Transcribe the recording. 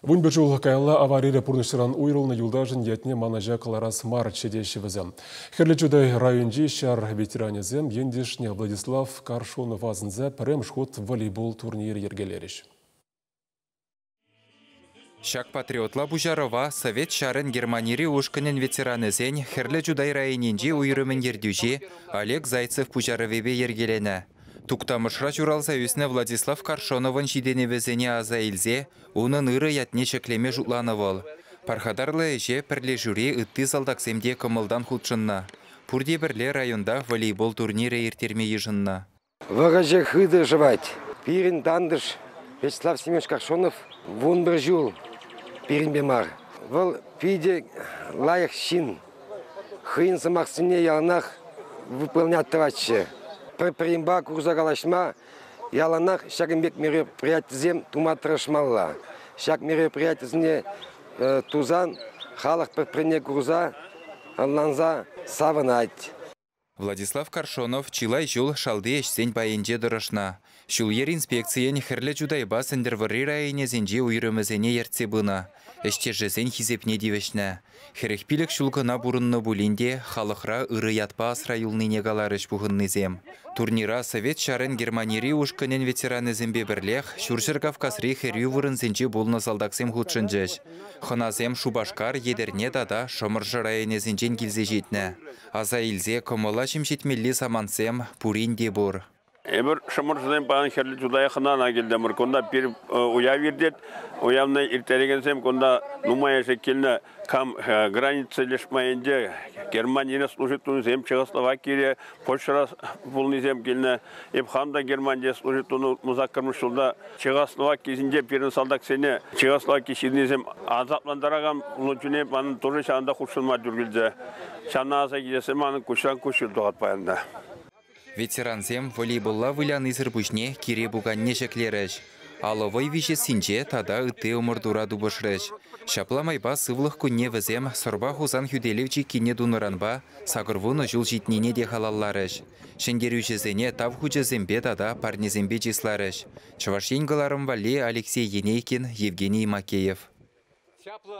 Вун бежул кайла авария пурнышыран уйрылны юлдажын етне манажа каларас март шедешівізім. Херлечудай районжи шар ветеранезем ендешне Владислав Каршонов азынза пірем шхот волейбол турнир ергелеріш. Шак патриотла Бужарова Совет шарын Германири ушканен ветеранезен Херлечудай районенжи уйрымен ердюжи Олег Зайцев Бужаровебе ергелене. Туктамышра журалса өсіне Владислав Каршоновын шиденевезене аза илзе, оның ыры ятне шеклеме жұтланывыл. Пархадарлы әже пірле жүре үтті залдақсемде кымылдан хұлчынна. Пурде бірле районда волейбол турнирі ертерме ежынна. Вағаже хыды жывать. Пирин дандыш Вячеслав Семенович Каршонов вон бір жул пирин бемар. Вол пиде лайық шин. Хыин самақсыне яланах выполнять товарищи. Приемба курзагалашма, яланах шагымбек мероприятизем туматрашмалла. Шаг мероприятизне тузан, халах предприне курза, алланза саванать. Владислав Каршонов чилай жул шалды эшсен байынже дұрышна. Шулер инспекциян хірлі жудайба сендервары райыне зенже уйрымызене ертсе бұна. Эштержесен хизепне девешна. Херекпилік шулғына бұрынны бұлінде халықра ыры ятпа асра юлны негаларыш бұғыннызем. Турнира Совет шарын Германири ушканен ветеранызембе бірлех, Шуршыр Кавказри херю вырын зенже болны салдақсем худшынжыш. Хыназем Шубашкар едерне дада шымыржы райыне зенжен келзе жетні. Аза илзе комыла шимшетмелі самансем пуринде бұр. Эбір шымыршыден бағын херлі жудайы қынана келдемір. Конда бір уя вердет, уявны иртерегенсем, конда нумаяшы келіне кам граница лешмайынде Германияны служитуны зем Чехословакия, Польшара бұлны зем келіне. Эбхамда Германия служитуны мұзаккармыш жылда Чехословакия зінде бірін салдақ сене Чехословакия шидіне зем азапландараған ұлы манын тұры шағында құшылма жүргілді. Шана аза келесі манын күшран күшілді ғатпайында. Ветеранзем волейболла вылян изырбушне кире буган нешеклереш. Аловой виже синже тада ыты умырдура дубышреш. Шапламайба сывлых күнне візем сорба хузан хюделевчи кине дуныранба сагырвуны жул житнене де халаллареш. Шенгерюжезене тав хучезембе тада парнезембе числареш. Чавашенгаларым вале Алексей Енейкин, Евгений Макеев.